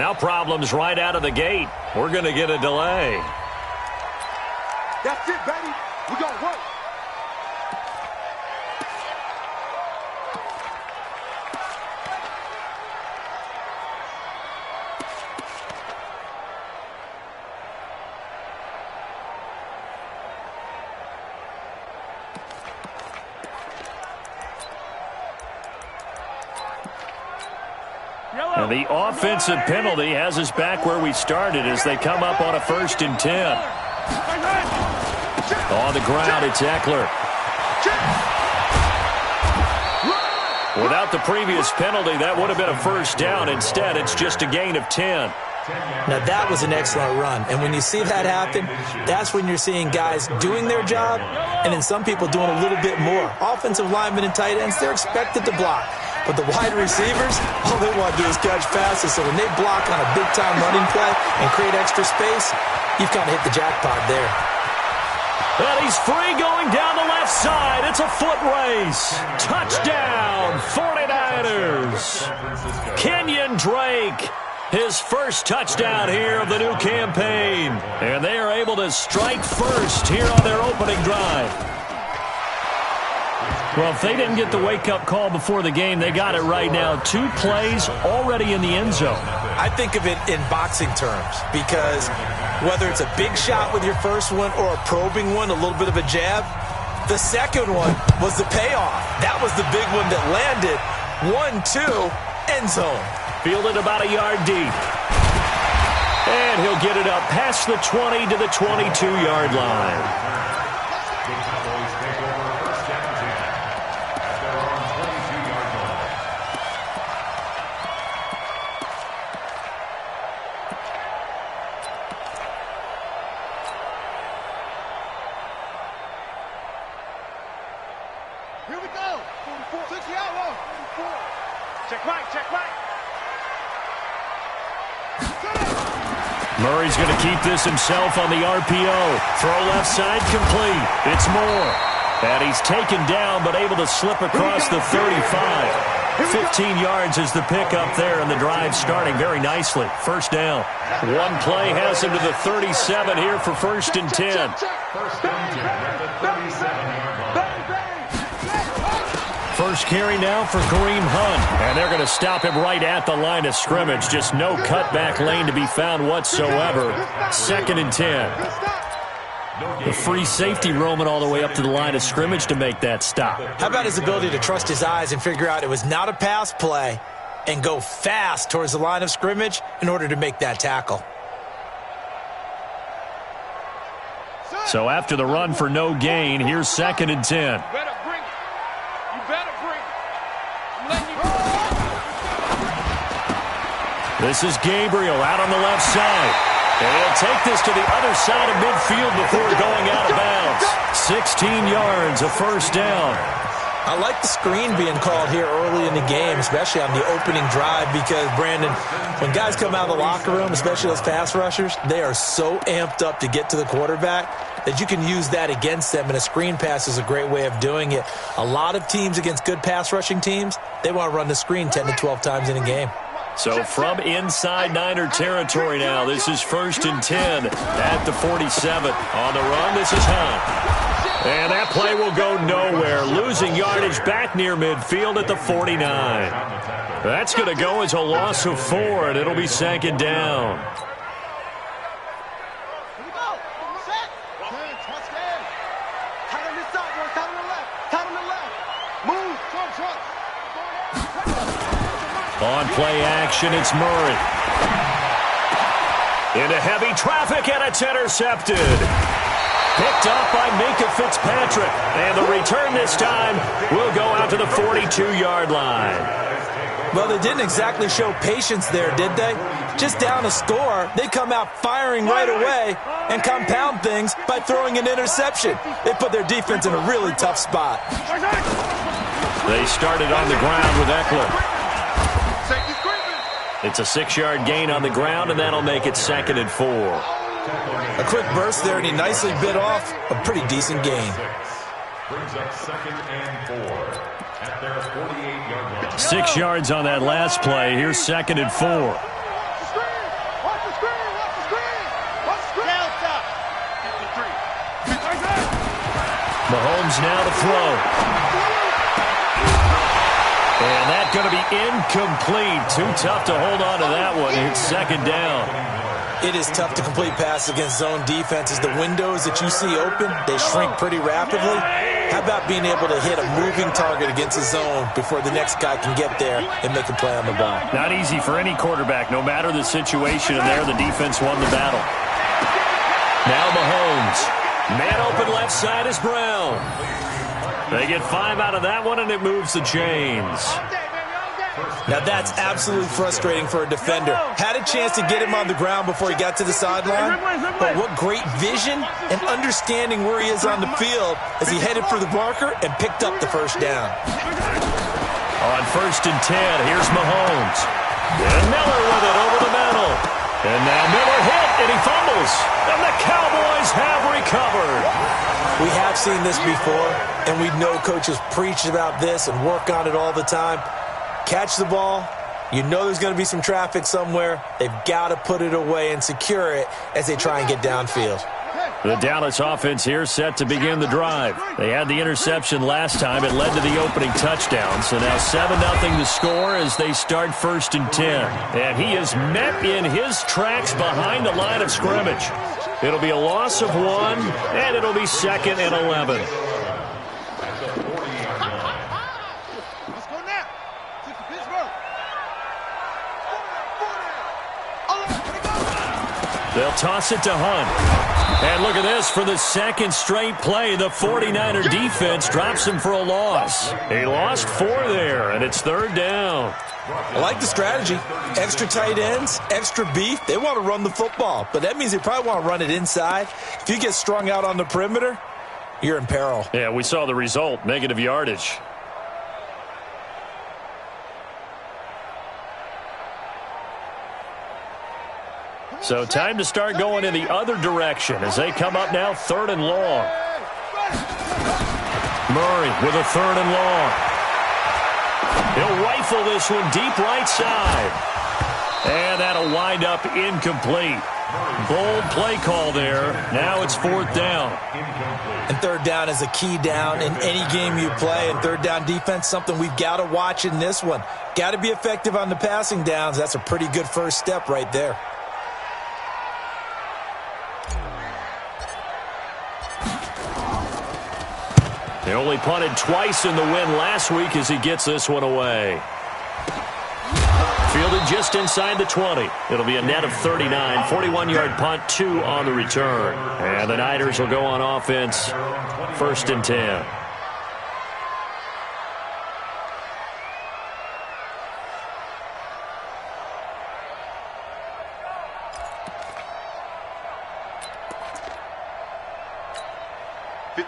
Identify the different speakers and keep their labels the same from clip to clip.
Speaker 1: Now problems right out of the gate. We're going to get a delay.
Speaker 2: That's it, baby. We're going to work.
Speaker 1: And the offensive penalty has us back where we started as they come up on a 1st and 10. On the ground, it's Eckler. Without the previous penalty, that would have been a 1st down. Instead, it's just a gain of 10.
Speaker 3: Now, that was an excellent run. And when you see that happen, that's when you're seeing guys doing their job and then some people doing a little bit more. Offensive linemen and tight ends, they're expected to block. But the wide receivers, all they want to do is catch passes. So when they block on a big-time running play and create extra space, you've kind of hit the jackpot there.
Speaker 1: And he's free going down the left side. It's a foot race. Touchdown, 49ers. Kenyon Drake, his first touchdown here of the new campaign. And they are able to strike first here on their opening drive. Well, if they didn't get the wake-up call before the game, they got it right now. 2 plays already in the end zone.
Speaker 3: I think of it in boxing terms because whether it's a big shot with your first one or a probing one, a little bit of a jab, the second one was the payoff. That was the big one that landed. 1-2, end zone.
Speaker 1: Fielded about a yard deep. And he'll get it up past the 20 to the 22-yard line. Murray's going to keep this himself on the RPO. Throw left side complete. It's Moore. And he's taken down but able to slip across the 35. 15 yards is the pickup there, and the drive starting very nicely. 1st down. One play has him to the 37 here for 1st and 10. First carry now for Kareem Hunt. And they're going to stop him right at the line of scrimmage. Just no cutback lane to be found whatsoever. 2nd and 10. The free safety roaming all the way up to the line of scrimmage to make that stop.
Speaker 3: How about his ability to trust his eyes and figure out it was not a pass play and go fast towards the line of scrimmage in order to make that tackle.
Speaker 1: So after the run for no gain, here's 2nd and 10. This is Gabriel out on the left side. And he'll take this to the other side of midfield before going out of bounds. 16 yards, a 1st down.
Speaker 3: I like the screen being called here early in the game, especially on the opening drive, because, Brandon, when guys come out of the locker room, especially those pass rushers, they are so amped up to get to the quarterback that you can use that against them, and a screen pass is a great way of doing it. A lot of teams against good pass rushing teams, they want to run the screen 10 to 12 times in a game.
Speaker 1: So from inside Niner territory now, this is 1st and 10 at the 47. On the run, this is Hunt. And that play will go nowhere. Losing yardage back near midfield at the 49. That's going to go as a loss of 4, and it'll be 2nd down. On play action, it's Murray. Into heavy traffic, and it's intercepted. Picked up by Minka Fitzpatrick. And the return this time will go out to the 42-yard line.
Speaker 3: Well, they didn't exactly show patience there, did they? Just down a score, they come out firing right away and compound things by throwing an interception. They put their defense in a really tough spot.
Speaker 1: They started on the ground with Eckler. It's a 6-yard gain on the ground, and that'll make it 2nd and 4.
Speaker 3: A quick burst there, and he nicely bit off a pretty decent gain.
Speaker 4: Brings up 2nd and 4 at their 48-yard line.
Speaker 1: 6 yards on that last play. Here's 2nd and 4. Mahomes now to throw. And that's going to be incomplete. Too tough to hold on to that one. It's second down.
Speaker 3: It is tough to complete passes against zone defenses. The windows that you see open, they shrink pretty rapidly. How about being able to hit a moving target against a zone before the next guy can get there and make a play on the ball?
Speaker 1: Not easy for any quarterback, no matter the situation. And there, the defense won the battle. Now Mahomes. Man open left side is Brown. They get 5 out of that one, and it moves the chains.
Speaker 3: Now that's absolutely frustrating for a defender. Had a chance to get him on the ground before he got to the sideline, but what great vision and understanding where he is on the field as he headed for the marker and picked up the first down.
Speaker 1: On 1st and 10, here's Mahomes. And Miller with it over the middle. And now Miller hit, and he fumbles. And the Cowboys have recovered.
Speaker 3: We have seen this before, and we know coaches preach about this and work on it all the time. Catch the ball. You know there's going to be some traffic somewhere. They've got to put it away and secure it as they try and get downfield.
Speaker 1: The Dallas offense here set to begin the drive. They had the interception last time. It led to the opening touchdown. So now 7-0 the score as they start 1st and 10. And he is met in his tracks behind the line of scrimmage. It'll be a loss of 1, and it'll be 2nd and 11. They'll toss it to Hunt. And look at this. For the second straight play, the 49er defense drops him for a loss. He lost 4 there, and it's 3rd down.
Speaker 3: I like the strategy. Extra tight ends, extra beef. They want to run the football, but that means they probably want to run it inside. If you get strung out on the perimeter, you're in peril.
Speaker 1: Yeah, we saw the result, negative yardage. So time to start going in the other direction as they come up now 3rd and long. Murray with a 3rd and long. He'll rifle this one deep right side. And that'll wind up incomplete. Bold play call there. Now it's 4th down.
Speaker 3: And 3rd down is a key down in any game you play. And 3rd down defense, something we've got to watch in this one. Got to be effective on the passing downs. That's a pretty good first step right there.
Speaker 1: They only punted twice in the win last week as he gets this one away. Fielded just inside the 20. It'll be a net of 39. 41-yard punt, 2 on the return. And the Niners will go on offense, 1st and 10.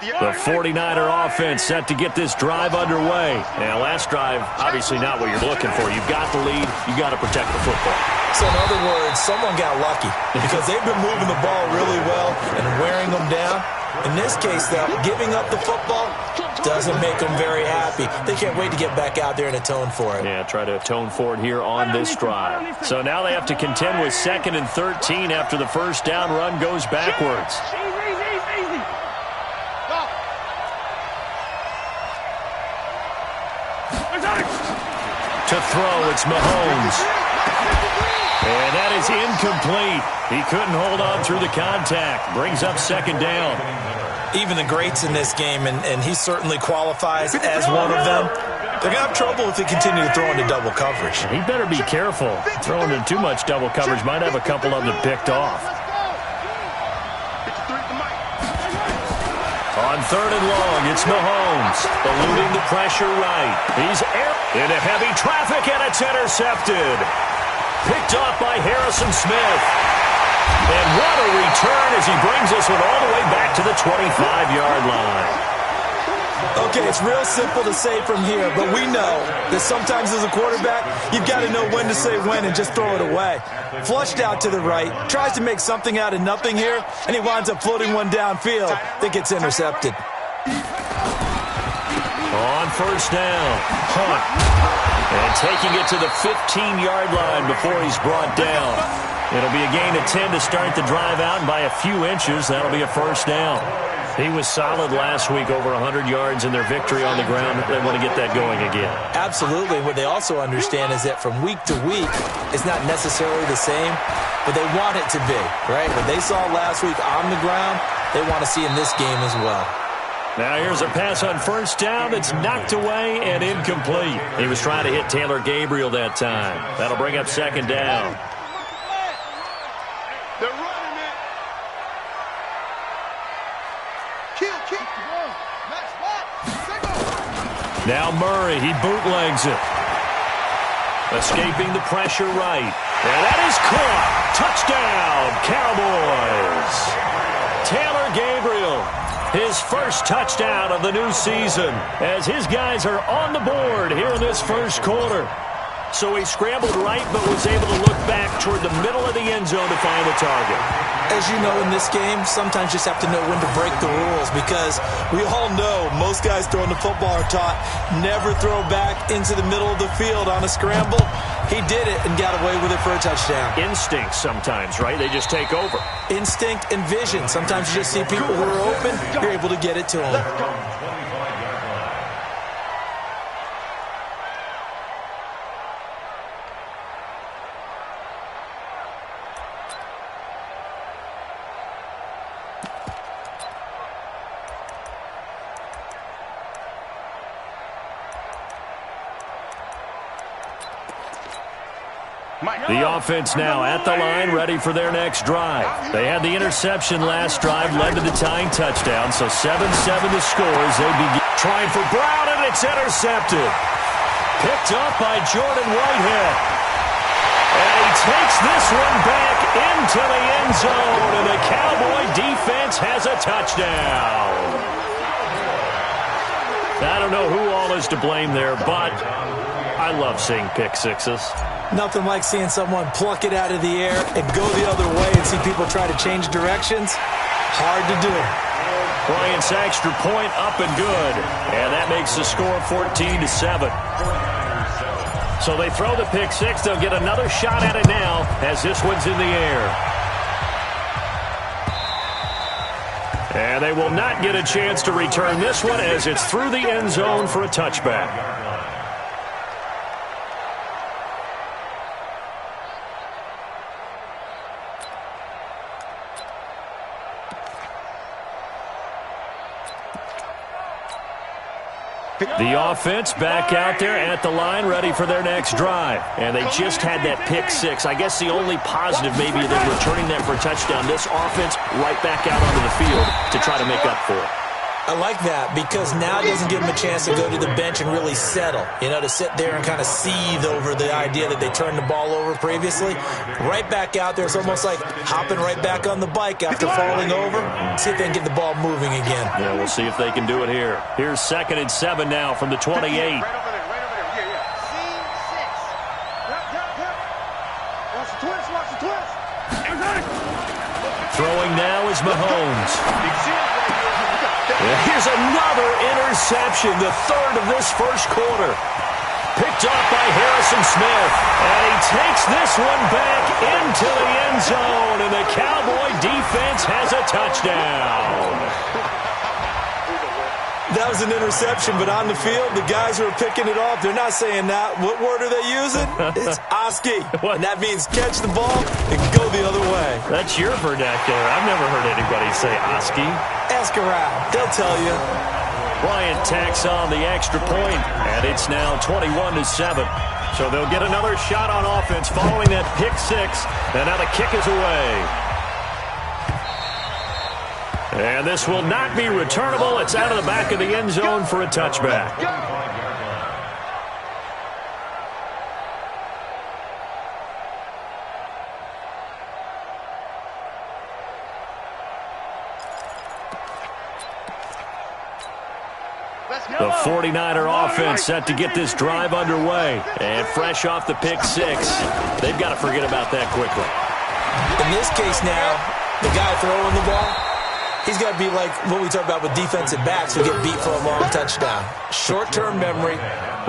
Speaker 1: The 49er offense set to get this drive underway. Now, last drive, obviously not what you're looking for. You've got the lead. You've got to protect the football.
Speaker 3: So, in other words, someone got lucky because they've been moving the ball really well and wearing them down. In this case, though, giving up the football doesn't make them very happy. They can't wait to get back out there and atone for it.
Speaker 1: Yeah, try to atone for it here on this drive. So now they have to contend with 2nd and 13 after the first down run goes backwards. To throw, it's Mahomes. And that is incomplete. He couldn't hold on through the contact. Brings up 2nd down.
Speaker 3: Even the greats in this game, and he certainly qualifies as one of them, they're going to have trouble if they continue to throw into double coverage.
Speaker 1: He better be careful. Throwing into too much double coverage might have a couple of them picked off. On 3rd and long, it's Mahomes. Eluding the pressure right. He's into heavy traffic, and it's intercepted. Picked off by Harrison Smith. And what a return as he brings this one all the way back to the 25-yard line.
Speaker 3: Okay, it's real simple to say from here, but we know that sometimes as a quarterback, you've got to know when to say when and just throw it away. Flushed out to the right, tries to make something out of nothing here, and he winds up floating one downfield that gets intercepted.
Speaker 1: On 1st down, Hunt. And taking it to the 15-yard line before he's brought down. It'll be a gain of 10 to start the drive out, and by a few inches, that'll be a 1st down. He was solid last week, over 100 yards in their victory on the ground. They want to get that going again.
Speaker 3: Absolutely. What they also understand is that from week to week, it's not necessarily the same, but they want it to be, right? What they saw last week on the ground, they want to see in this game as well.
Speaker 1: Now here's a pass on first down that's knocked away and incomplete. He was trying to hit Taylor Gabriel that time. That'll bring up second down.
Speaker 2: They're running it. Kill.
Speaker 1: Now Murray, he bootlegs it. Escaping the pressure right. And that is caught. Touchdown, Cowboys. Taylor Gabriel, his first touchdown of the new season, as his guys are on the board here in this first quarter. So he scrambled right, but was able to look back toward the middle of the end zone to find the target.
Speaker 3: As you know, in this game, sometimes you just have to know when to break the rules, because we all know most guys throwing the football are taught never throw back into the middle of the field on a scramble. He did it and got away with it for a touchdown.
Speaker 1: Instinct sometimes, right? They just take over.
Speaker 3: Instinct and vision. Sometimes you just see people who are open, you're able to get it to them.
Speaker 1: The offense now at the line, ready for their next drive. They had the interception last drive, led to the tying touchdown, so 7-7 the score as they begin. Trying for Brown, and it's intercepted. Picked up by Jordan Whitehead. And he takes this one back into the end zone, and the Cowboy defense has a touchdown. I don't know who all is to blame there, but I love seeing pick sixes.
Speaker 3: Nothing like seeing someone pluck it out of the air and go the other way and see people try to change directions. Hard to do.
Speaker 1: Bryant's extra point up and good. And that makes the score 14-7. So they throw the pick six. They'll get another shot at it now as this one's in the air. And they will not get a chance to return this one as it's through the end zone for a touchback. The offense back out there at the line, ready for their next drive. And they just had that pick six. I guess the only positive maybe than returning that for a touchdown, this offense right back out onto the field to try to make up for it.
Speaker 3: I like that because now it doesn't give them a chance to go to the bench and really settle, to sit there and kind of seethe over the idea that they turned the ball over previously. Right back out there, it's almost like hopping right back on the bike after falling over. See if they can get the ball moving again.
Speaker 1: Yeah, we'll see if they can do it here. Here's 2nd and 7 now from the 28.
Speaker 2: Right over there. Watch the twist.
Speaker 1: Throwing now is Mahomes. Here's another interception, the third of this first quarter. Picked up by Harrison Smith. And he takes this one back into the end zone. And the Cowboy defense has a touchdown.
Speaker 3: That was an interception, but on the field, the guys who are picking it off, they're not saying that. What word are they using? It's Oski. And that means catch the ball and go the other way.
Speaker 1: That's your vernacular. I've never heard anybody say Oski.
Speaker 3: Ask around. They'll tell you.
Speaker 1: Bryant tacks on the extra point, and it's now 21-7. So they'll get another shot on offense following that pick six, and now the kick is away. And this will not be returnable. It's out of the back of the end zone for a touchback. The 49er offense set to get this drive underway. And fresh off the pick six, they've got to forget about that quickly.
Speaker 3: In this case now, the guy throwing the ball, He's got to be like what we talk about with defensive backs who get beat for a long touchdown. Short-term memory,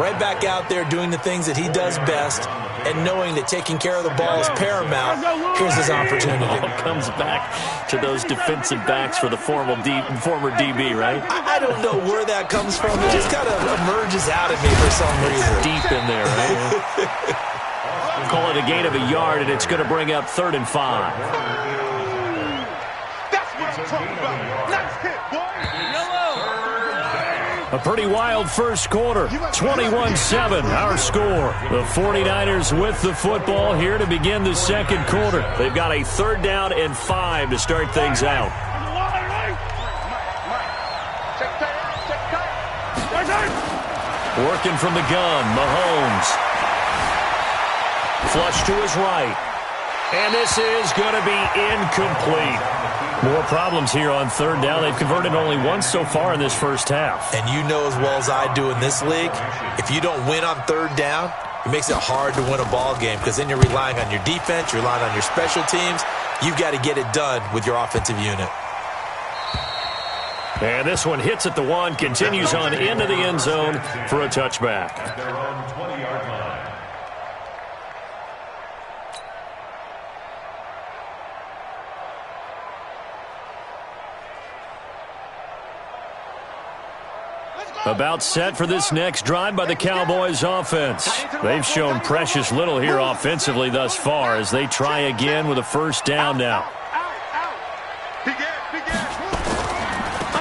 Speaker 3: right back out there doing the things that he does best, and knowing that taking care of the ball is paramount. Here's his opportunity.
Speaker 1: It all comes back to those defensive backs for the former DB, right?
Speaker 3: I don't know where that comes from. It just kind of emerges out of me for some reason.
Speaker 1: Deep in there, right? Call it a gain of a yard, and it's going to bring up 3rd and 5. A pretty wild first quarter, 21-7, our score. The 49ers with the football here to begin the second quarter. They've got a 3rd down and 5 to start things out. Working from the gun, Mahomes. Flush to his right. And this is going to be incomplete. More problems here on 3rd down. They've converted only once so far in this first half.
Speaker 3: And you know as well as I do in this league, if you don't win on 3rd down, it makes it hard to win a ball game because then you're relying on your defense, you're relying on your special teams. You've got to get it done with your offensive unit.
Speaker 1: And this one hits at the 1, continues on into the end zone for a touchback.
Speaker 4: At their own 20-yard line.
Speaker 1: About set for this next drive by the Cowboys offense. They've shown precious little here offensively thus far as they try again with a 1st down now.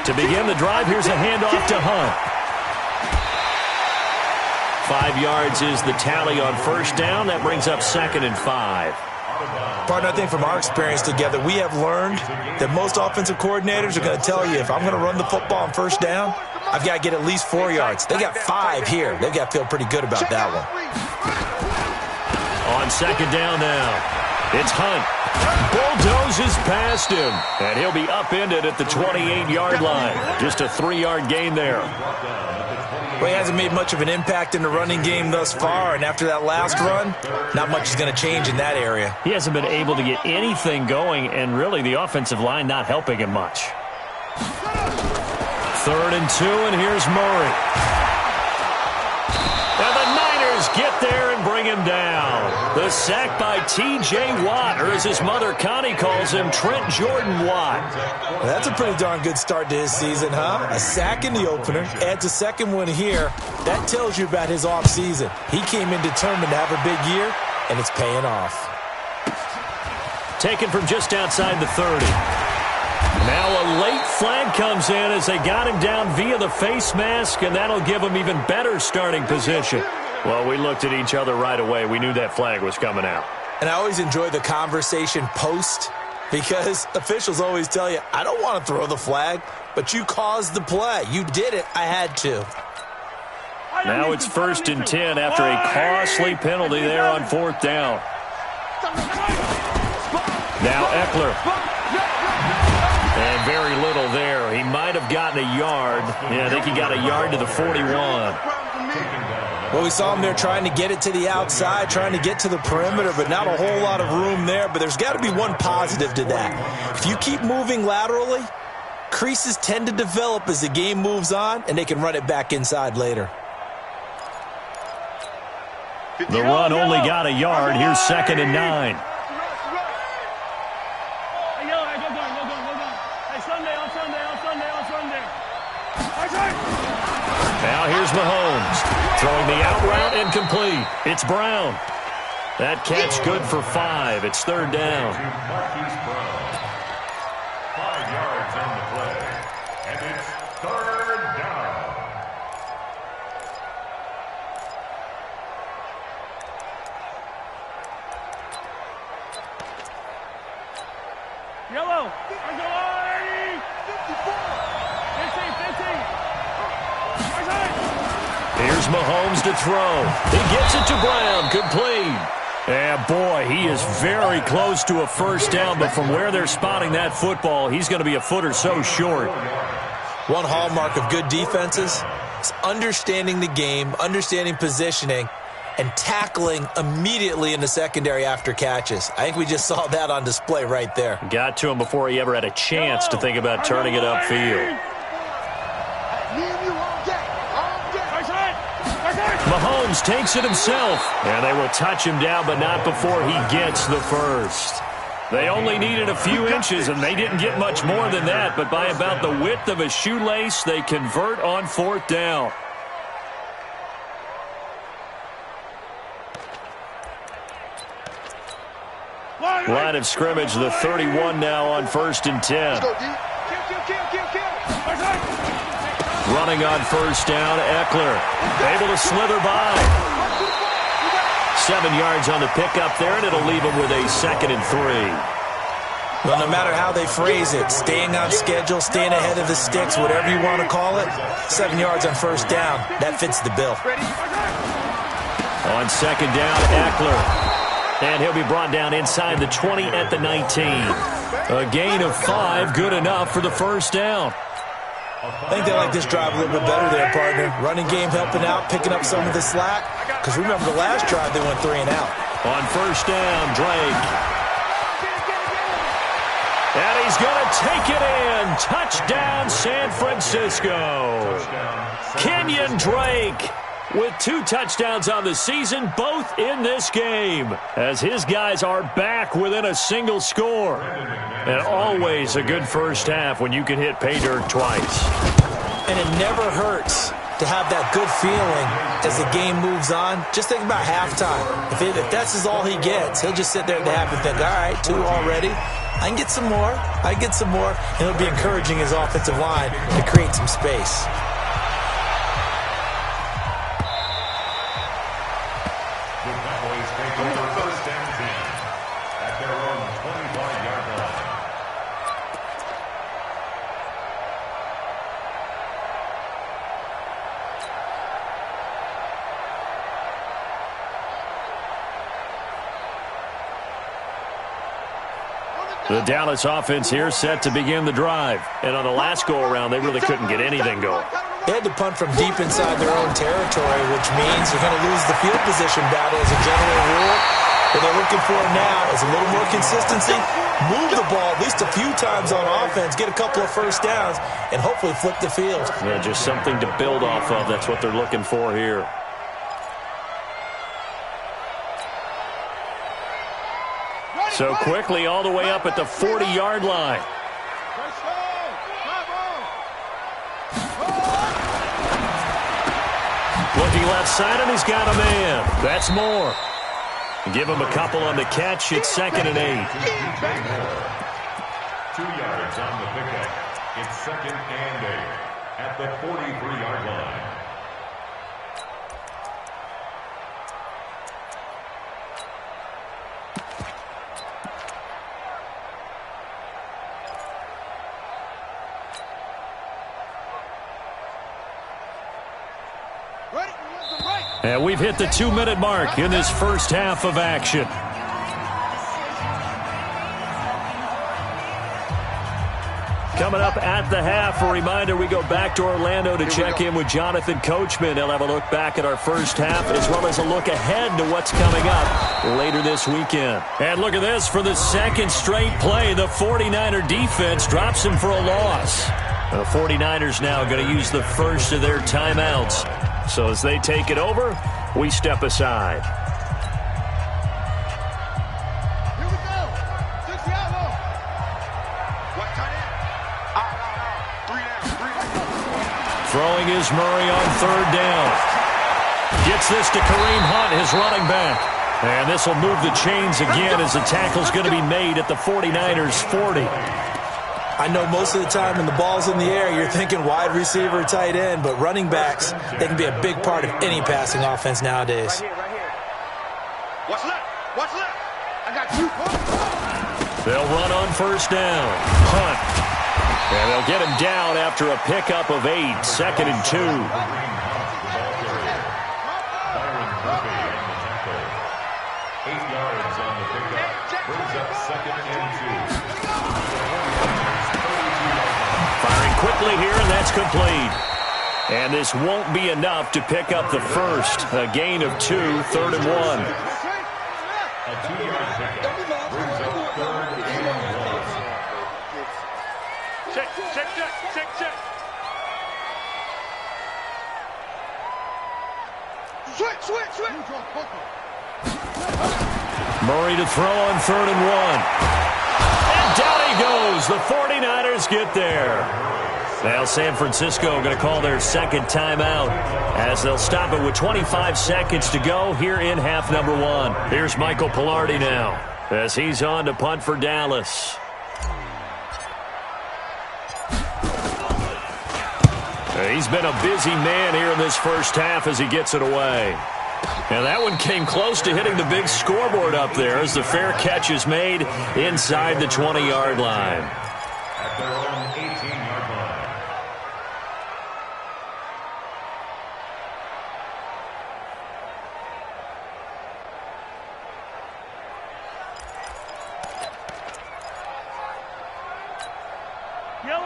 Speaker 1: To begin the drive, here's a handoff to Hunt. 5 yards is the tally on 1st down. That brings up 2nd and 5.
Speaker 3: Partner, I think from our experience together, we have learned that most offensive coordinators are going to tell you if I'm going to run the football on 1st down, I've got to get at least 4 yards. They got 5 here. They've got to feel pretty good about that one.
Speaker 1: On 2nd down now, it's Hunt. Bulldozes past him, and he'll be upended at the 28-yard line. Just a 3-yard gain there.
Speaker 3: Well, he hasn't made much of an impact in the running game thus far, and after that last run, not much is going to change in that area.
Speaker 1: He hasn't been able to get anything going, and really the offensive line not helping him much. 3rd and 2, and here's Murray. And the Niners get there and bring him down. The sack by T.J. Watt, or as his mother Connie calls him, Trent Jordan Watt.
Speaker 3: Well, that's a pretty darn good start to his season, huh? A sack in the opener, adds a 2nd one here. That tells you about his offseason. He came in determined to have a big year, and it's paying off.
Speaker 1: Taken from just outside the 30. Now a late flag comes in as they got him down via the face mask, and that'll give him even better starting position. Well, we looked at each other right away. We knew that flag was coming out.
Speaker 3: And I always enjoy the conversation post because officials always tell you, I don't want to throw the flag, but you caused the play. You did it. I had to.
Speaker 1: Now it's 1st and 10 after a costly penalty there on 4th down. Now Eckler. And very little there. He might have gotten a yard. Yeah, I think he got a yard to the 41.
Speaker 3: Well, we saw him there trying to get it to the outside, trying to get to the perimeter, but not a whole lot of room there. But there's got to be one positive to that. If you keep moving laterally, creases tend to develop as the game moves on, and they can run it back inside later.
Speaker 1: The run only got a yard. Here's 2nd and 9. Now here's Mahomes. Throwing the out route and complete. It's Brown. That catch good for 5. It's 3rd down.
Speaker 4: 5 yards on the play. And it's 3rd down.
Speaker 5: Yellow. 15.
Speaker 1: Here's Mahomes to throw. He gets it to Brown. Complete. And boy, he is very close to a 1st down, but from where they're spotting that football, he's going to be a foot or so short.
Speaker 3: One hallmark of good defenses is understanding the game, understanding positioning, and tackling immediately in the secondary after catches. I think we just saw that on display right there.
Speaker 1: Got to him before he ever had a chance to think about turning it upfield. Mahomes takes it himself, and they will touch him down, but not before he gets the first. They only needed a few inches, and they didn't get much more than that, but by about the width of a shoelace, they convert on 4th down. Line of scrimmage, the 31 now on 1st and 10. Running on 1st down, Eckler. Able to slither by. 7 yards on the pickup there, and it'll leave him with a 2nd and 3.
Speaker 3: Well, no matter how they phrase it, staying on schedule, staying ahead of the sticks, whatever you want to call it, 7 yards on 1st down, that fits the bill.
Speaker 1: On 2nd down, Eckler. And he'll be brought down inside the 20 at the 19. A gain of 5, good enough for the 1st down.
Speaker 3: I think they like this drive a little bit better there, partner. Running game helping out, picking up some of the slack. Because remember the last drive, they went 3 and out.
Speaker 1: On 1st down, Drake. And he's going to take it in. Touchdown, San Francisco. Kenyon Drake with 2 touchdowns on the season, both in this game, as his guys are back within a single score. And always a good first half when you can hit pay dirt twice.
Speaker 3: And it never hurts to have that good feeling as the game moves on. Just think about halftime. If that's all he gets, he'll just sit there at the half and think, all right, 2 already. I can get some more. I can get some more. And it'll be encouraging his offensive line to create some space.
Speaker 1: The Dallas offense here set to begin the drive. And on the last go-around, they really couldn't get anything going.
Speaker 3: They had to punt from deep inside their own territory, which means you're going to lose the field position battle as a general rule. What they're looking for now is a little more consistency, move the ball at least a few times on offense, get a couple of first downs, and hopefully flip the field.
Speaker 1: Yeah, just something to build off of. That's what they're looking for here. So quickly all the way up at the 40-yard line. Looking left side, and he's got a man. That's more. Give him a couple on the catch. It's 2nd and 8.
Speaker 4: 2 yards on the pickup. It's 2nd and 8 at the 43-yard line.
Speaker 1: And we've hit the 2-minute mark in this first half of action. Coming up at the half, a reminder, we go back to Orlando to check in with Jonathan Coachman. He'll have a look back at our first half as well as a look ahead to what's coming up later this weekend. And look at this, for the 2nd straight play, the 49er defense drops him for a loss. The 49ers now going to use the first of their timeouts. So as they take it over, we step aside.
Speaker 2: Here we go. 6 out low. What tight end? 3 down.
Speaker 1: Throwing is Murray on 3rd down. Gets this to Kareem Hunt, his running back. And this will move the chains again as the tackle's going to be made at the 49ers 40.
Speaker 3: I know most of the time when the ball's in the air, you're thinking wide receiver, tight end, but running backs, they can be a big part of any passing offense nowadays.
Speaker 2: Right here. Watch left. Watch left. I got 2 points.
Speaker 1: They'll run on 1st down. Hunt. And they'll get him down after a pickup of 8. 2nd and 2. Quickly here, and that's complete. And this won't be enough to pick up the first. A gain of 2, 3rd and 1.
Speaker 4: A 2-yard pickup brings up 3rd and 1.
Speaker 2: Check. Switch.
Speaker 1: Murray to throw on 3rd and 1. And down he goes. The 49ers get there. Now San Francisco going to call their second timeout as they'll stop it with 25 seconds to go here in half number 1. Here's Michael Pilardi now as he's on to punt for Dallas. He's been a busy man here in this first half as he gets it away. And that one came close to hitting the big scoreboard up there as the fair catch is made inside the 20-yard line.
Speaker 4: At their own 18-yard line.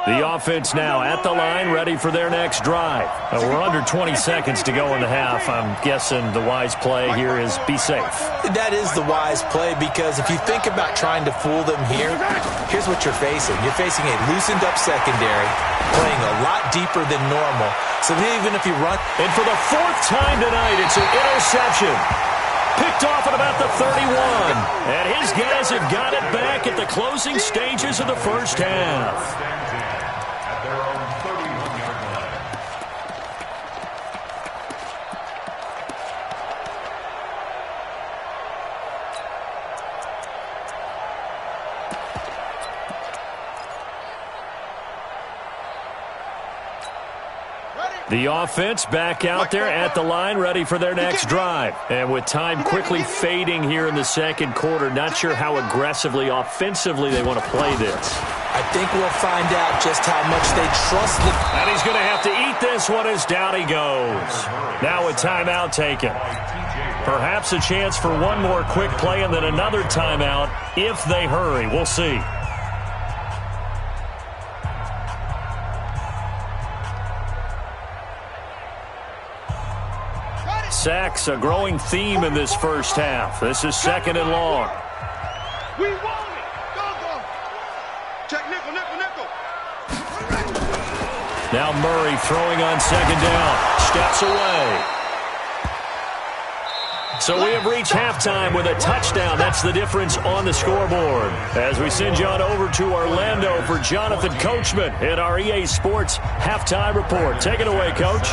Speaker 1: The offense now at the line, ready for their next drive. We're under 20 seconds to go in the half. I'm guessing the wise play here is be safe.
Speaker 3: That is the wise play because if you think about trying to fool them here, here's what you're facing. You're facing a loosened up secondary, playing a lot deeper than normal. So even if you run...
Speaker 1: And for the 4th time tonight, it's an interception. Picked off at about the 31. And his guys have got it back at the closing stages of the first half.
Speaker 4: At their own 31-yard line.
Speaker 1: The offense back out there at the line, ready for their next drive. And with time quickly fading here in the second quarter, not sure how aggressively, offensively they want to play this.
Speaker 3: I think we'll find out just how much they trust the...
Speaker 1: And he's going to have to eat this one as down he goes. Now a timeout taken. Perhaps a chance for one more quick play and then another timeout if they hurry. We'll see. Sacks, a growing theme in this first half. This is 2nd and long.
Speaker 2: We want it. Go. Check nickel.
Speaker 1: Now Murray throwing on 2nd down. Steps away. So we have reached halftime with a touchdown. That's the difference on the scoreboard. As we send you on over to Orlando for Jonathan Coachman in our EA Sports Halftime Report. Take it away, Coach.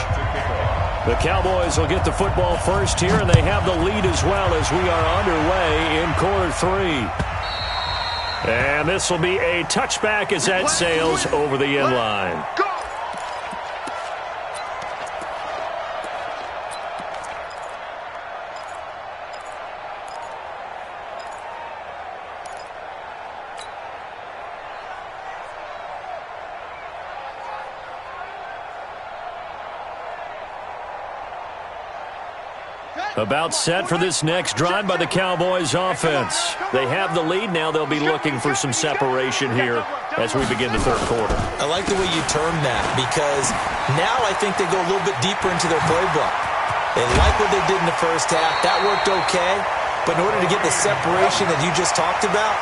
Speaker 1: The Cowboys will get the football first here, and they have the lead as well as we are underway in quarter 3. And this will be a touchback as that sails over the end line. About set for this next drive by the Cowboys offense. They have the lead. Now they'll be looking for some separation here as we begin the third quarter.
Speaker 3: I like the way you termed that because now I think they go a little bit deeper into their playbook. They like what they did in the first half. That worked okay. But in order to get the separation that you just talked about,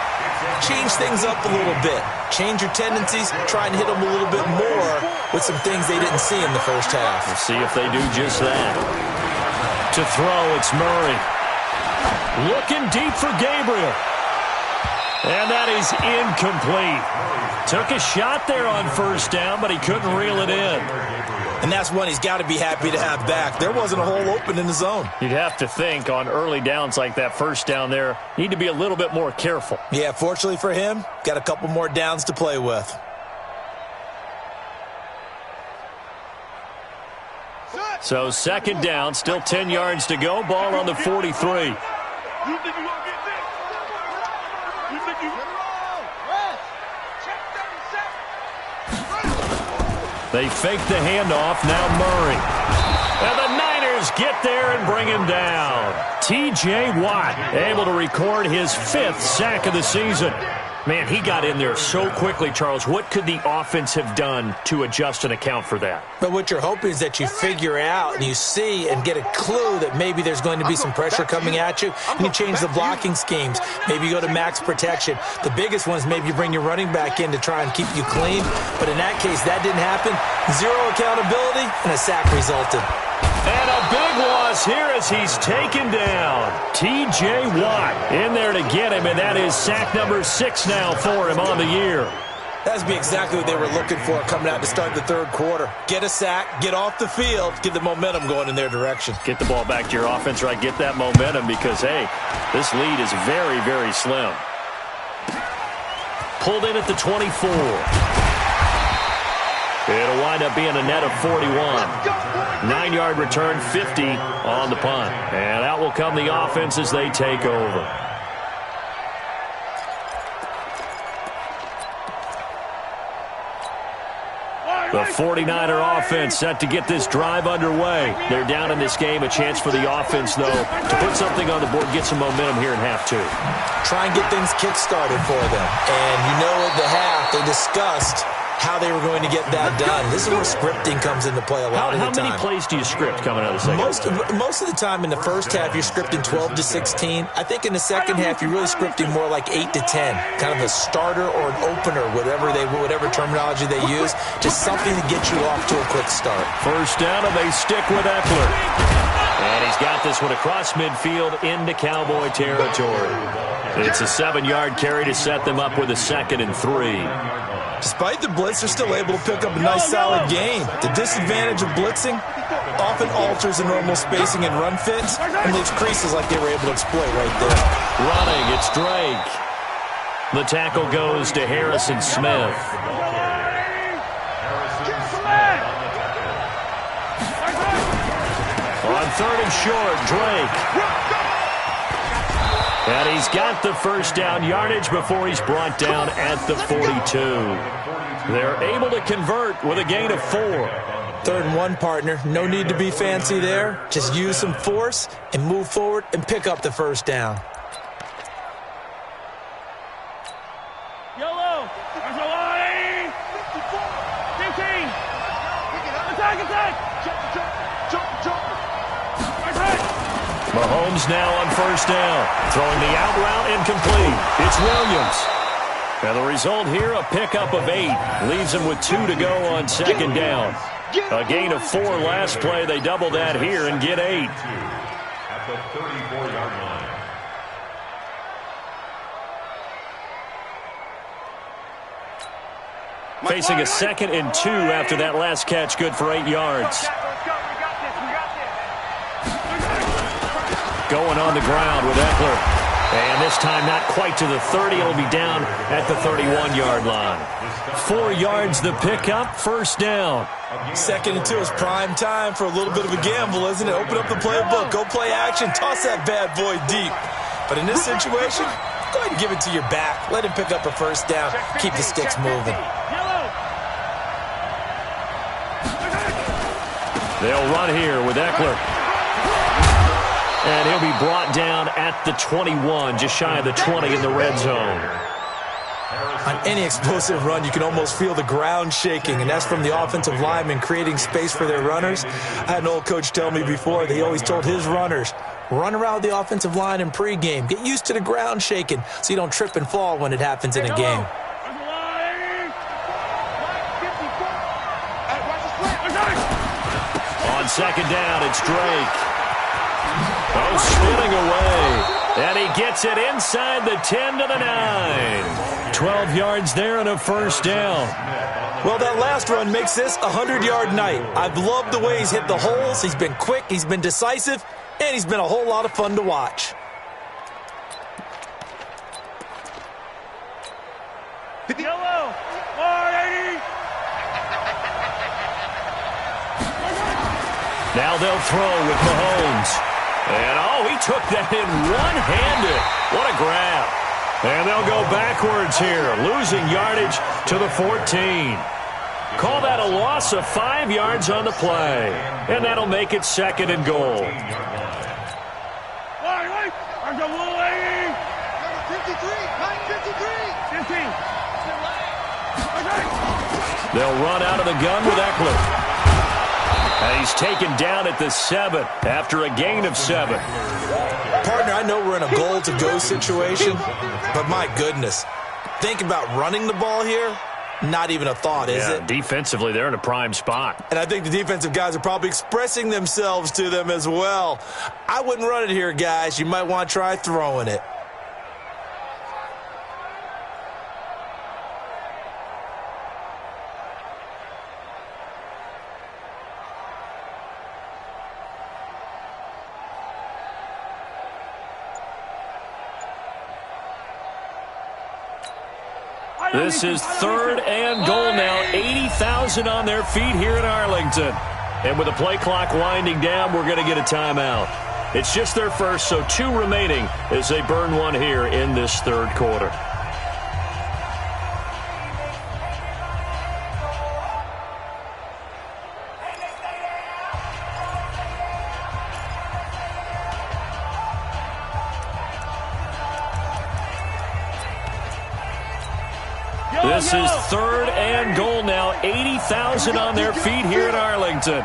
Speaker 3: change things up a little bit. Change your tendencies. Try and hit them a little bit more with some things they didn't see in the first half.
Speaker 1: We'll see if they do just that. To throw, it's Murray. Looking deep for Gabriel. And that is incomplete. Took a shot there on first down, but he couldn't reel it in.
Speaker 3: And that's one he's got to be happy to have back. There wasn't a hole open in the zone.
Speaker 1: You'd have to think on early downs like that first down there, need to be a little bit more careful.
Speaker 3: Yeah, fortunately for him, got a couple more downs to play with.
Speaker 1: So 2nd down, still 10 yards to go. Ball on the 43.
Speaker 2: You think you gonna get this? You think you
Speaker 1: They fake the handoff. Now Murray. And the Niners get there and bring him down. T.J. Watt able to record his 5th sack of the season. Man, he got in there so quickly, Charles. What could the offense have done to adjust and account for that?
Speaker 3: But what you're hoping is that you figure out and you see and get a clue that maybe there's going to be some pressure coming at you, and you change the blocking schemes. Maybe you go to max protection. The biggest one is maybe you bring your running back in to try and keep you clean. But in that case, that didn't happen. Zero accountability, and a sack resulted.
Speaker 1: And a big loss here as he's taken down. T.J. Watt in there to get him, and that is sack number 6 now for him on the year.
Speaker 3: That's be exactly what they were looking for coming out to start the third quarter. Get a sack, get off the field, get the momentum going in their direction.
Speaker 1: Get the ball back to your offense, right? Get that momentum because, hey, this lead is very, very slim. Pulled in at the 24. It'll wind up being a net of 41. 9-yard return, 50 on the punt. And out will come the offense as they take over. The 49er offense set to get this drive underway. They're down in this game. A chance for the offense, though, to put something on the board, get some momentum here in half 2.
Speaker 3: Try and get things kick-started for them. And you know at the half, they discussed how they were going to get that done. This is where scripting comes into play a lot of the time.
Speaker 1: How many plays do you script coming out of the second?
Speaker 3: Most of the time in the first half, you're scripting 12 to 16. I think in the second half, you're really scripting more like 8 to 10. Kind of a starter or an opener, whatever terminology they use. Just something to get you off to a quick start.
Speaker 1: First down, and they stick with Eckler. And he's got this one across midfield into Cowboy territory. It's a 7-yard carry to set them up with a 2nd and 3.
Speaker 3: Despite the blitz, they're still able to pick up a nice, solid gain. The disadvantage of blitzing often alters the normal spacing and run fits and leaves creases like they were able to exploit right there.
Speaker 1: Running, it's Drake. The tackle goes to Harrison Smith. On 3rd and short, Drake. And he's got the first down yardage before he's brought down at the 42. They're able to convert with a gain of 4.
Speaker 3: 3rd and 1, partner. No need to be fancy there. Just use some force and move forward and pick up the first down.
Speaker 2: Yellow. There's a line. 15. Attack. Jump.
Speaker 1: Mahomes now on first down. Throwing the out route incomplete. It's Williams. And the result here, a pickup of 8. Leaves him with 2 to go on 2nd down. A gain of 4 last play. They double that here and get 8.
Speaker 4: At the 34-yard line.
Speaker 1: Facing a 2nd and 2 after that last catch. Good for 8 yards. Going on the ground with Eckler. And this time not quite to the 30. It'll be down at the 31-yard line. 4 yards the pickup. First down.
Speaker 3: 2nd and 2 is prime time for a little bit of a gamble, isn't it? Open up the playbook. Go play action. Toss that bad boy deep. But in this situation, go ahead and give it to your back. Let him pick up a first down. Keep the sticks moving.
Speaker 1: They'll run here with Eckler. And he'll be brought down at the 21, just shy of the 20 in the red zone.
Speaker 3: On any explosive run, you can almost feel the ground shaking, and that's from the offensive linemen creating space for their runners. I had an old coach tell me before that he always told his runners, run around the offensive line in pregame. Get used to the ground shaking so you don't trip and fall when it happens in a game.
Speaker 1: On 2nd down, it's Drake. Oh, spinning away. And he gets it inside the 10 to the 9. 12 yards there and a first down.
Speaker 3: Well, that last run makes this a 100-yard night. I've loved the way he's hit the holes. He's been quick, he's been decisive, and he's been a whole lot of fun to watch.
Speaker 2: Yellow. 480.
Speaker 1: Now they'll throw with Mahomes. And, oh, he took that in one-handed. What a grab. And they'll go backwards here, losing yardage to the 14. Call that a loss of 5 yards on the play. And that'll make it 2nd and goal.
Speaker 2: 53.
Speaker 1: They'll run out of the gun with Eckler. And he's taken down at the 7 after a gain of 7.
Speaker 3: Partner, I know we're in a goal-to-go situation, but my goodness, think about running the ball here. Not even a thought, is it?
Speaker 1: Defensively, they're in a prime spot.
Speaker 3: And I think the defensive guys are probably expressing themselves to them as well. I wouldn't run it here, guys. You might want to try throwing it.
Speaker 1: This is 3rd and goal now. 80,000 on their feet here in Arlington. And with the play clock winding down, we're going to get a timeout. It's just their first, so 2 remaining as they burn one here in this 3rd quarter. This is 3rd and goal now. 80,000 on their feet here in Arlington.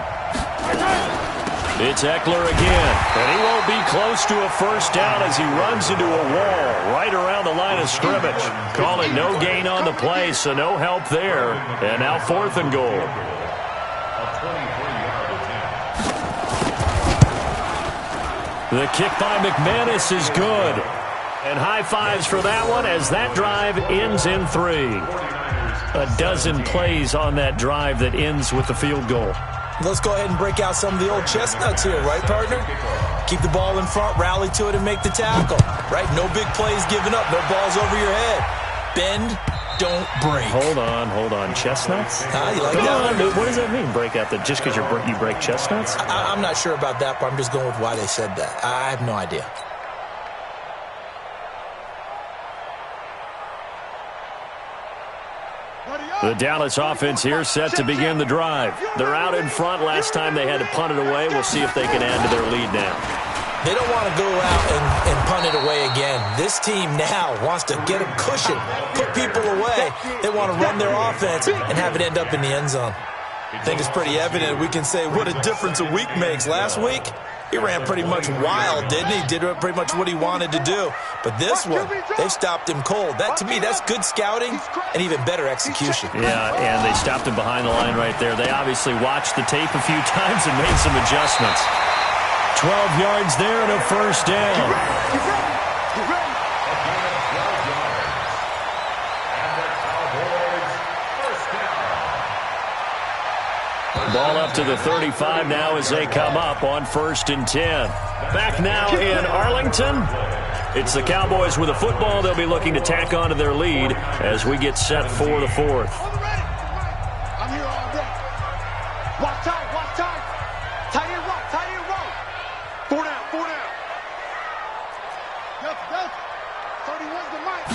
Speaker 1: It's Eckler again, and he won't be close to a first down as he runs into a wall right around the line of scrimmage. Call it no gain on the play, so no help there. And now 4th and goal. The kick by McManus is good. And high fives for that one as that drive ends in 3. A dozen plays on that drive that ends with the field goal.
Speaker 3: Let's go ahead and break out some of the old chestnuts here, right, partner? Keep the ball in front, rally to it, and make the tackle, right? No big plays given up, no balls over your head. Bend, don't break.
Speaker 1: Hold on. Chestnuts?
Speaker 3: You like that?
Speaker 1: What does that mean, break out? Just because you break chestnuts?
Speaker 3: I'm not sure about that, but I'm just going with why they said that. I have no idea.
Speaker 1: The Dallas offense here set to begin the drive. They're out in front. Last time they had to punt it away. We'll see if they can add to their lead now.
Speaker 3: They don't want to go out and punt it away again. This team now wants to get a cushion, put people away. They want to run their offense and have it end up in the end zone. I think it's pretty evident. We can say what a difference a week makes. Last week, he ran pretty much wild, didn't he? Did pretty much what he wanted to do. But this one, they've stopped him cold. That, to me, that's good scouting and even better execution.
Speaker 1: Yeah, and they stopped him behind the line right there. They obviously watched the tape a few times and made some adjustments. 12 yards there and a first down. Ball up to the 35 now as they come up on 1st and 10. Back now in Arlington. It's the Cowboys with a football. They'll be looking to tack on to their lead as we get set for the 4th.
Speaker 2: I'm here all day. Watch time. Tight end roll. 4 down. Delta. 31's the mic.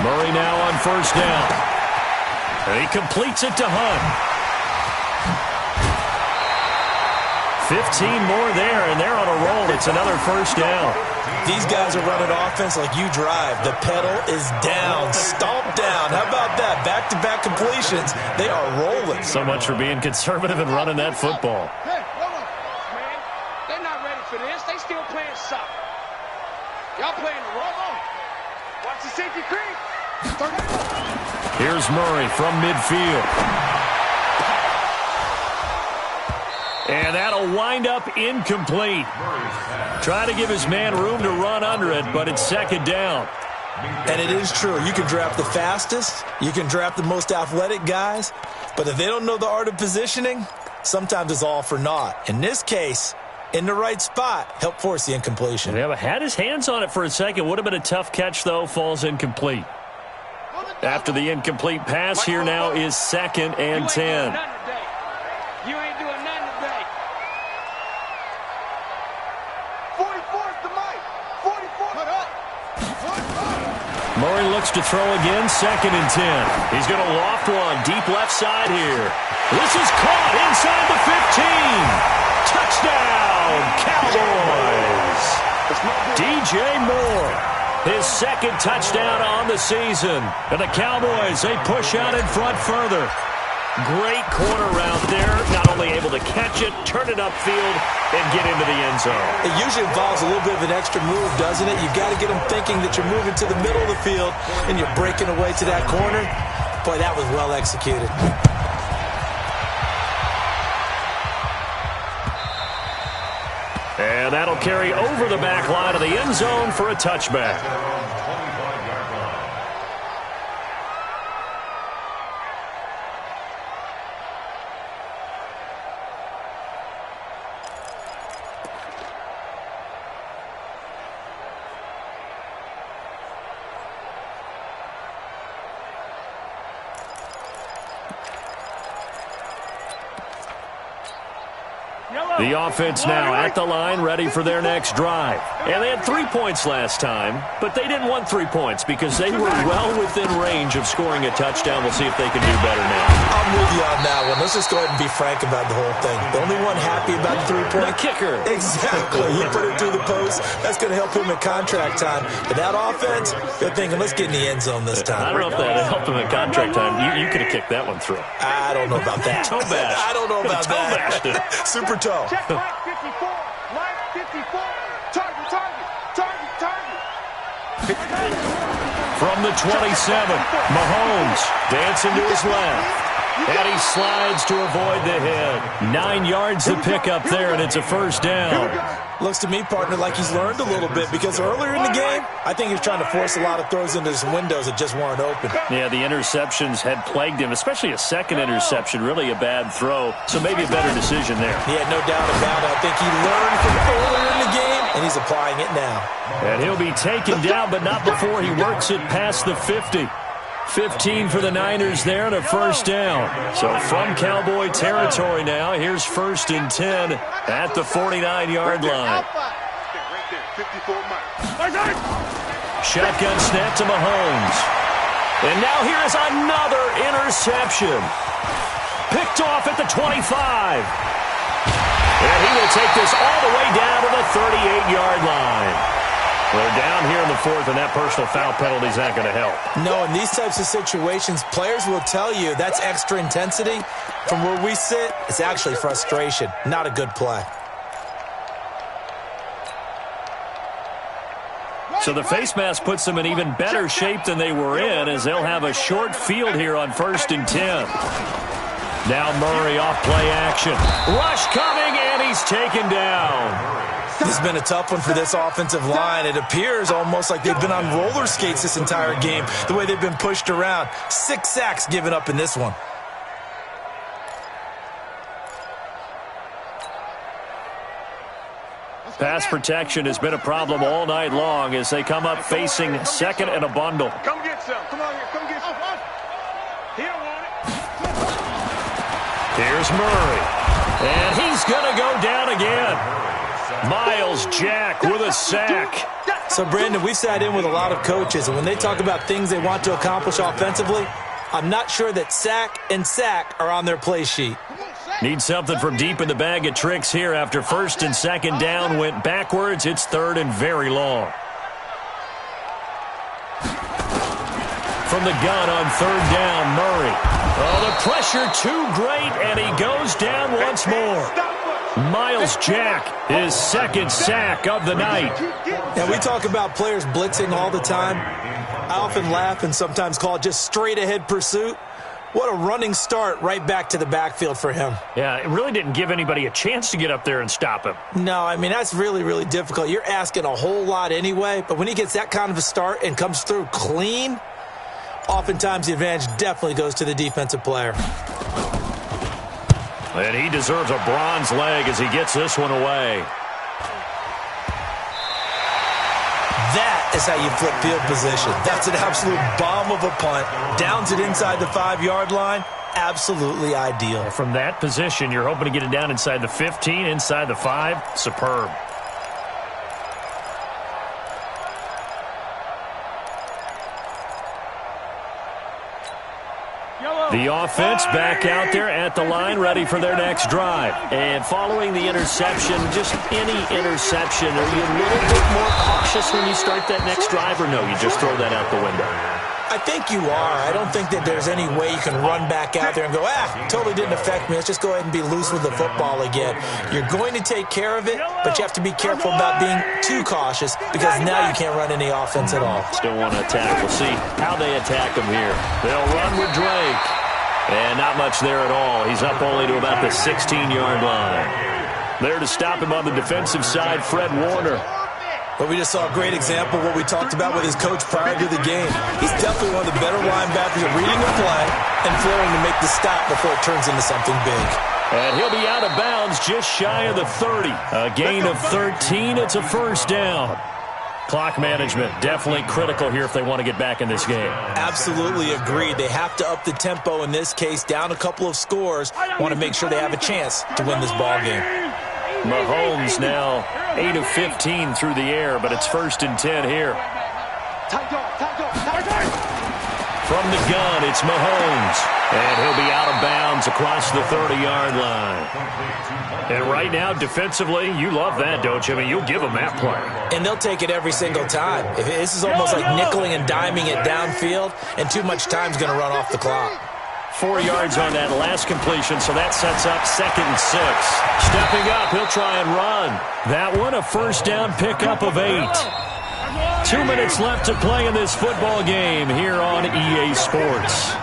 Speaker 1: Murray now on 1st down. And he completes it to Hunt. 15 more there, and they're on a roll. It's another first down.
Speaker 3: These guys are running offense like you drive. The pedal is down, stomp down. How about that? Back-to-back completions. They are rolling.
Speaker 1: So much for being conservative and running that football.
Speaker 2: Hey, hold on. Man, they're not ready for this. They still playing soccer. Y'all playing the roll. Watch the safety creep.
Speaker 1: Here's Murray from midfield. And that'll wind up incomplete. Try to give his man room to run under it, but it's 2nd down.
Speaker 3: And it is true. You can draft the fastest. You can draft the most athletic guys. But if they don't know the art of positioning, sometimes it's all for naught. In this case, in the right spot, help force the incompletion.
Speaker 1: Yeah, but had his hands on it for a second. Would have been a tough catch, though. Falls incomplete. After the incomplete pass, here now is 2nd and 10.
Speaker 2: You ain't doing nothing today. 44's the mic. 44. Put up.
Speaker 1: Murray looks to throw again, 2nd and 10. He's going to loft one deep left side here. This is caught inside the 15. Touchdown, Cowboys. DJ Moore. His second touchdown on the season. And the Cowboys, they push out in front further. Great corner route there. Not only able to catch it, turn it upfield, and get into the end zone.
Speaker 3: It usually involves a little bit of an extra move, doesn't it? You've got to get them thinking that you're moving to the middle of the field and you're breaking away to that corner. Boy, that was well executed.
Speaker 1: And that'll carry over the back line of the end zone for a touchback. The offense now at the line, ready for their next drive. And they had 3 points last time, but they didn't want 3 points because they were well within range of scoring a touchdown. We'll see if they can do better now.
Speaker 3: I'm with you on that one. Let's just go ahead and be frank about the whole thing. The only one happy about the 3-point.
Speaker 1: The kicker.
Speaker 3: Exactly. He put it through the post. That's going to help him in contract time. But that offense, they're thinking, let's get in the end zone this time.
Speaker 1: I don't know if that helped him in contract time. You could have kicked that one through.
Speaker 3: I don't know about that.
Speaker 1: Toe bash.
Speaker 3: I don't know about
Speaker 1: toe
Speaker 3: that.
Speaker 1: Bashed.
Speaker 3: Super toe.
Speaker 2: Check right 54. Right 54. Target.
Speaker 1: From the 27, Mahomes dancing to his left. And he slides to avoid the hit. 9 yards to pick up there, and it's a first down.
Speaker 3: Looks to me, partner, like he's learned a little bit because earlier in the game, I think he was trying to force a lot of throws into some windows that just weren't open.
Speaker 1: Yeah, the interceptions had plagued him, especially a second interception, really a bad throw. So maybe a better decision there.
Speaker 3: Yeah, no doubt about it. I think he learned from earlier in the game, and he's applying it now.
Speaker 1: And he'll be taken down, but not before he works it past the 50. 15 for the Niners there and a first down. So from Cowboy territory now, here's 1st and 10 at the 49-yard line. Shotgun snap to Mahomes. And now here is another interception. Picked off at the 25. And he will take this all the way down to the 38-yard line. They're down here in the 4th, and that personal foul penalty is not going to help.
Speaker 3: No, in these types of situations, players will tell you that's extra intensity. From where we sit, it's actually frustration, not a good play.
Speaker 1: So the face mask puts them in even better shape than they were in, as they'll have a short field here on 1st and 10. Now Murray off play action. Rush coming, and he's taken down.
Speaker 3: This has been a tough one for this offensive line. It appears almost like they've been on roller skates this entire game, the way they've been pushed around. 6 sacks given up in this one.
Speaker 1: Pass protection has been a problem all night long as they come up facing 2nd and a bundle.
Speaker 2: Come get some. Come on here. Come get some. He don't want it.
Speaker 1: Here's Murray. And he's going to go down again. Miles Jack with a sack.
Speaker 3: So, Brandon, we've sat in with a lot of coaches, and when they talk about things they want to accomplish offensively, I'm not sure that sack and sack are on their play sheet.
Speaker 1: Need something from deep in the bag of tricks here after 1st and 2nd down went backwards. It's 3rd and very long. From the gun on 3rd down, Murray. Oh, the pressure too great, and he goes down once more. Miles Jack, his 2nd sack of the night.
Speaker 3: Now, we talk about players blitzing all the time. I often laugh and sometimes call it just straight-ahead pursuit. What a running start right back to the backfield for him.
Speaker 1: Yeah, it really didn't give anybody a chance to get up there and stop him.
Speaker 3: No, I mean, that's really, really difficult. You're asking a whole lot anyway, but when he gets that kind of a start and comes through clean, oftentimes the advantage definitely goes to the defensive player.
Speaker 1: And he deserves a bronze leg as he gets this one away.
Speaker 3: That is how you flip field position. That's an absolute bomb of a punt. Downs it inside the 5-yard line. Absolutely ideal.
Speaker 1: From that position, you're hoping to get it down inside the 15, inside the 5. Superb.
Speaker 2: Yellow.
Speaker 1: The offense back out there at the line, ready for their next drive. And following the interception, just any interception, are you a little bit more cautious when you start that next drive, or no, you just throw that out the window?
Speaker 3: I think you are. I don't think that there's any way you can run back out there and go, totally didn't affect me. Let's just go ahead and be loose with the football again. You're going to take care of it, but you have to be careful about being too cautious because now you can't run any offense at all.
Speaker 1: Still want to attack. We'll see how they attack him here. They'll run with Drake. And not much there at all. He's up only to about the 16-yard line. There to stop him on the defensive side, Fred Warner.
Speaker 3: But we just saw a great example of what we talked about with his coach prior to the game. He's definitely one of the better linebackers at reading the play and flowing to make the stop before it turns into something big.
Speaker 1: And he'll be out of bounds just shy of the 30. A gain of 13. It's a first down. Clock management definitely critical here if they want to get back in this game.
Speaker 3: Absolutely agreed. They have to up the tempo in this case, down a couple of scores. Want to make sure they have a chance to win this ball game.
Speaker 1: Mahomes now 8 of 15 through the air, but it's 1st and 10 here. From the gun, it's Mahomes. And he'll be out of bounds across the 30-yard line. And right now, defensively, you love that, don't you? I mean, you'll give them that play.
Speaker 3: And they'll take it every single time. This is almost like nickeling and diming it downfield, and too much time's going to run off the clock.
Speaker 1: 4 yards on that last completion, so that sets up 2nd and 6. Stepping up, he'll try and run. That one, a first down pickup of 8. 2 minutes left to play in this football game here on EA Sports.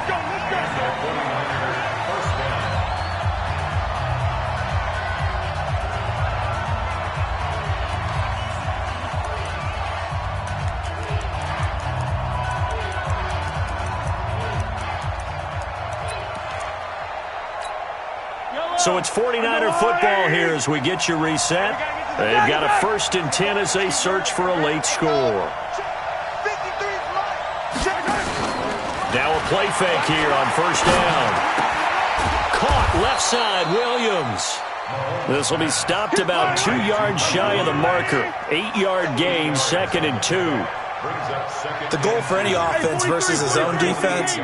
Speaker 1: So it's 49er football here as we get you reset. They've got a 1st and 10 as they search for a late score. Now a play fake here on first down. Caught left side, Williams. This will be stopped about 2 yards shy of the marker. 8-yard gain, 2nd and 2.
Speaker 3: The goal for any offense versus his own defense,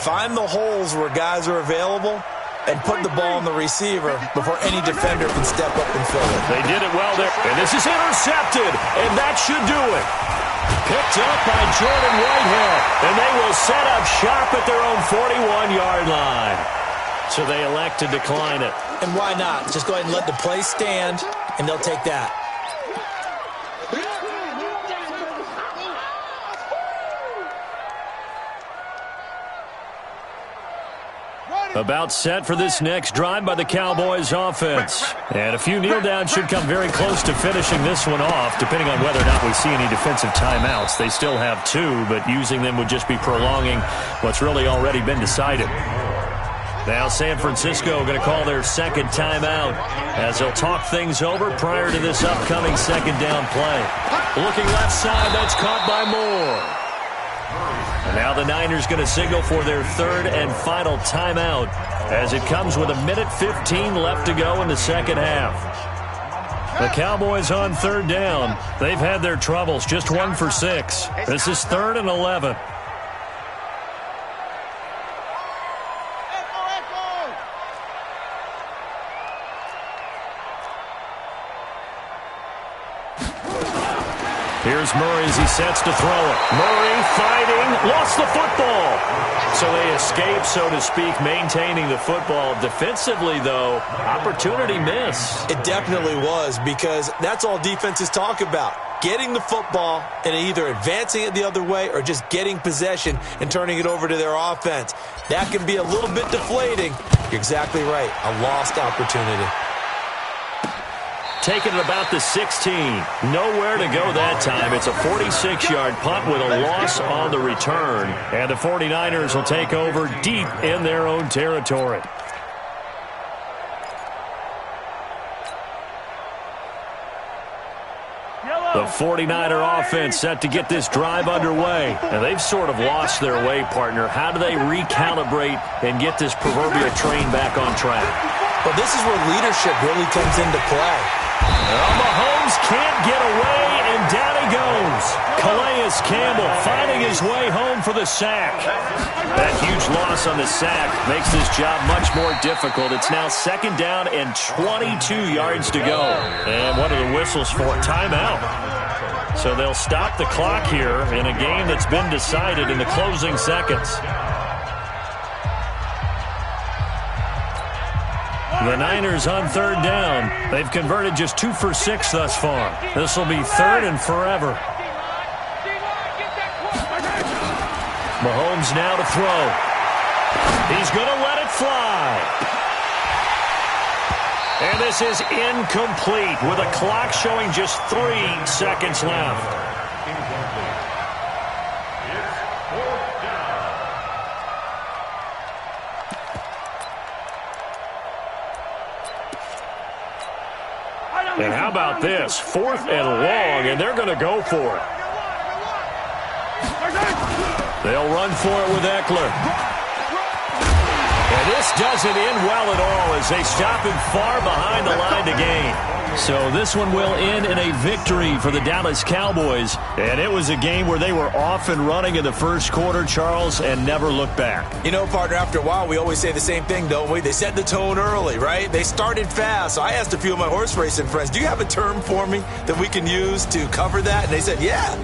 Speaker 3: find the holes where guys are available and put the ball on the receiver before any defender can step up and fill it.
Speaker 1: They did it well there. And this is intercepted, and that should do it. Picked up by Jordan Whitehead, and they will set up shop at their own 41-yard line. So they elect to decline it.
Speaker 3: And why not? Just go ahead and let the play stand, and they'll take that.
Speaker 1: About set for this next drive by the Cowboys offense. And a few kneel downs should come very close to finishing this one off, depending on whether or not we see any defensive timeouts. They still have 2, but using them would just be prolonging what's really already been decided. Now San Francisco going to call their 2nd timeout as they'll talk things over prior to this upcoming 2nd down play. Looking left side, that's caught by Moore. And now the Niners going to signal for their 3rd and final timeout as it comes with 1:15 left to go in the 2nd half. The Cowboys on 3rd down. They've had their troubles, just 1 for 6. This is 3rd and 11. Here's Murray as he sets to throw it. Murray fighting, lost the football. So they escape, so to speak, maintaining the football. Defensively, though, opportunity miss.
Speaker 3: It definitely was, because that's all defenses talk about. Getting the football and either advancing it the other way or just getting possession and turning it over to their offense. That can be a little bit deflating. You're exactly right. A lost opportunity.
Speaker 1: Taking it about the 16. Nowhere to go that time. It's a 46-yard punt with a loss on the return. And the 49ers will take over deep in their own territory. The 49er offense set to get this drive underway. And they've sort of lost their way, partner. How do they recalibrate and get this proverbial train back on track?
Speaker 3: Well, this is where leadership really comes into play.
Speaker 1: Well, Mahomes can't get away, and down he goes. Calais Campbell finding his way home for the sack. That huge loss on the sack makes this job much more difficult. It's now 2nd down and 22 yards to go. And what are the whistles for? Timeout. So they'll stop the clock here in a game that's been decided in the closing seconds. The Niners on 3rd down. They've converted just 2 for 6 thus far. This will be 3rd and forever. Mahomes now to throw. He's going to let it fly. And this is incomplete with a clock showing just 3 seconds left. And how about this? 4th and long, and they're going to go for it. They'll run for it with Eckler. And this doesn't end well at all as they stop him far behind the line to gain. So this one will end in a victory for the Dallas Cowboys. And it was a game where they were off and running in the first quarter, Charles, and never looked back.
Speaker 3: You know, partner, after a while, we always say the same thing, don't we? They set the tone early, right? They started fast. So I asked a few of my horse racing friends, do you have a term for me that we can use to cover that? And they said, yeah.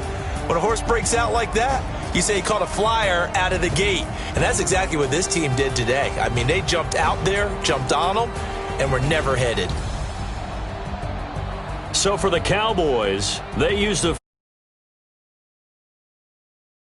Speaker 3: When a horse breaks out like that, you say he caught a flyer out of the gate. And that's exactly what this team did today. I mean, they jumped out there, jumped on them, and were never headed.
Speaker 1: So for the Cowboys, they used a